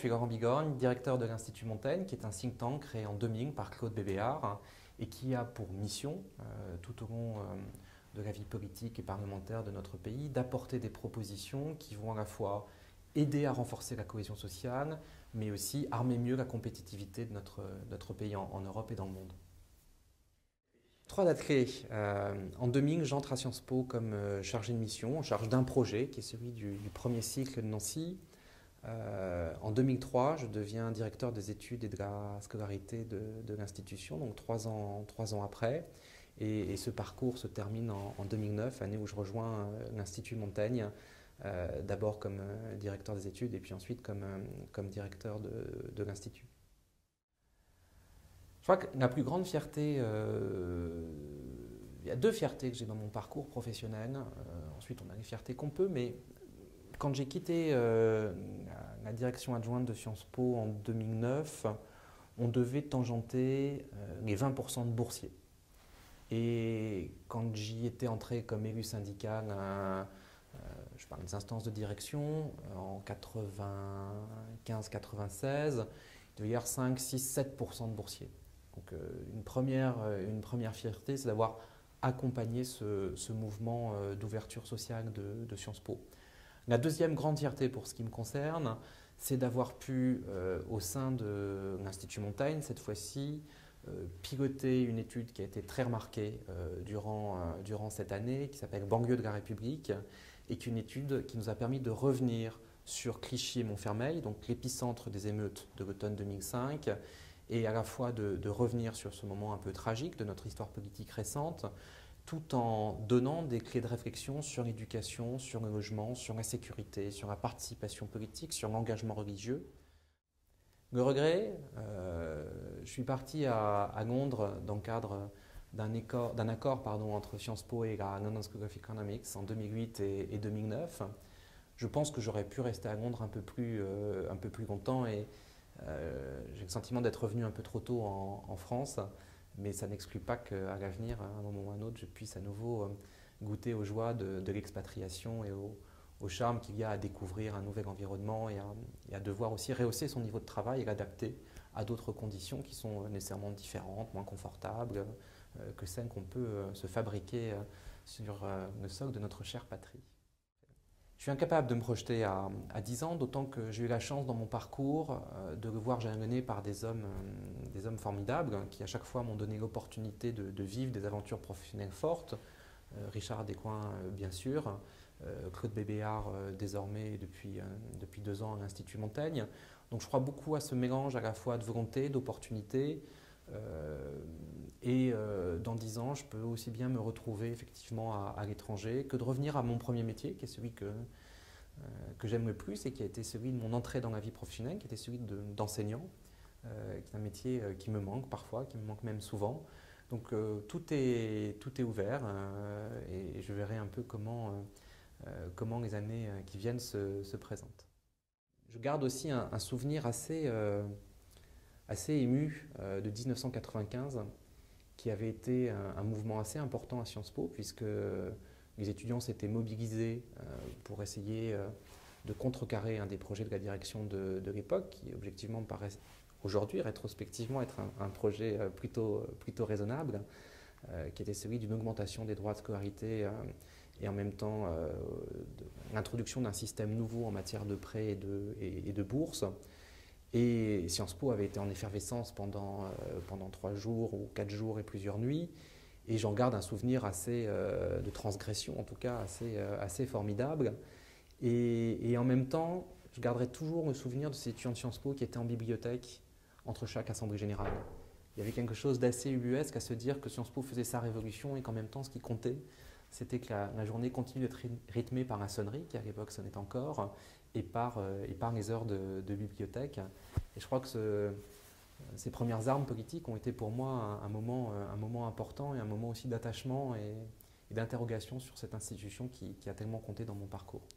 suis Laurent Bigorgne, directeur de l'Institut Montaigne, qui est un think tank créé en 2000 par Claude Bébéar et qui a pour mission, tout au long de la vie politique et parlementaire de notre pays, d'apporter des propositions qui vont à la fois aider à renforcer la cohésion sociale, mais aussi armer mieux la compétitivité de notre pays en Europe et dans le monde. Trois dates clés. En 2000, j'entre à Sciences Po comme chargé de mission, en charge d'un projet qui est celui du premier cycle de Nancy. En 2003, je deviens directeur des études et de la scolarité de l'institution, donc 3 ans après. Et ce parcours se termine en 2009, année où je rejoins l'Institut Montaigne, d'abord comme directeur des études et puis ensuite comme directeur de l'Institut. Je crois que la plus grande fierté, il y a deux fiertés que j'ai dans mon parcours professionnel. Ensuite, on a les fiertés qu'on peut, mais quand j'ai quitté la direction adjointe de Sciences Po en 2009, on devait tangenter les 20% de boursiers. Et quand j'y étais entré comme élu syndical, je parle des instances de direction, en 95-96, il devait y avoir 5, 6, 7% de boursiers. Donc une première fierté, c'est d'avoir accompagné ce mouvement d'ouverture sociale de Sciences Po. La deuxième grande fierté pour ce qui me concerne, c'est d'avoir pu, au sein de l'Institut Montaigne, cette fois-ci, piloter une étude qui a été très remarquée durant cette année, qui s'appelle Banlieue de la République, et qui est une étude qui nous a permis de revenir sur Clichy et Montfermeil, donc l'épicentre des émeutes de l'automne 2005, et à la fois de revenir sur ce moment un peu tragique de notre histoire politique récente, tout en donnant des clés de réflexion sur l'éducation, sur le logement, sur la sécurité, sur la participation politique, sur l'engagement religieux. Le regret, je suis parti à Londres dans le cadre d'un accord entre Sciences Po et la London School of Economics en 2008 et 2009. Je pense que j'aurais pu rester à Londres un peu plus longtemps et j'ai le sentiment d'être revenu un peu trop tôt en France, mais ça n'exclut pas qu'à l'avenir, à un moment ou à un autre, je puisse à nouveau goûter aux joies de l'expatriation et au charme qu'il y a à découvrir un nouvel environnement et à devoir aussi rehausser son niveau de travail et l'adapter à d'autres conditions qui sont nécessairement différentes, moins confortables que celles qu'on peut se fabriquer sur le sol de notre chère patrie. Je suis incapable de me projeter à 10 ans, d'autant que j'ai eu la chance dans mon parcours de le voir jalonné par des hommes formidables qui à chaque fois m'ont donné l'opportunité de vivre des aventures professionnelles fortes. Richard Descoings, bien sûr, Claude Bébéar, désormais depuis 2 ans à l'Institut Montaigne. Donc je crois beaucoup à ce mélange à la fois de volonté, d'opportunité. Dans 10 ans, je peux aussi bien me retrouver effectivement à l'étranger que de revenir à mon premier métier, qui est celui que j'aime le plus et qui a été celui de mon entrée dans la vie professionnelle, qui était celui d'enseignant, qui est un métier qui me manque parfois, qui me manque même souvent. Donc tout est ouvert et je verrai un peu comment les années qui viennent se présentent. Je garde aussi un souvenir assez ému de 1995, qui avait été un mouvement assez important à Sciences Po, puisque les étudiants s'étaient mobilisés pour essayer de contrecarrer un des projets de la direction de l'époque, qui objectivement paraît aujourd'hui, rétrospectivement, être un projet plutôt raisonnable, qui était celui d'une augmentation des droits de scolarité et en même temps l'introduction d'un système nouveau en matière de prêts et de bourses. Et Sciences Po avait été en effervescence pendant 3 jours ou 4 jours et plusieurs nuits. Et j'en garde un souvenir de transgression, en tout cas assez formidable. Et en même temps, je garderai toujours le souvenir de ces étudiants de Sciences Po qui étaient en bibliothèque entre chaque assemblée générale. Il y avait quelque chose d'assez ubuesque à se dire que Sciences Po faisait sa révolution et qu'en même temps, ce qui comptait, c'était que la journée continue d'être rythmée par la sonnerie, qui à l'époque sonnait encore, et par les heures de bibliothèque. Et je crois que ces premières armes politiques ont été pour moi un moment important et un moment aussi d'attachement et d'interrogation sur cette institution qui a tellement compté dans mon parcours.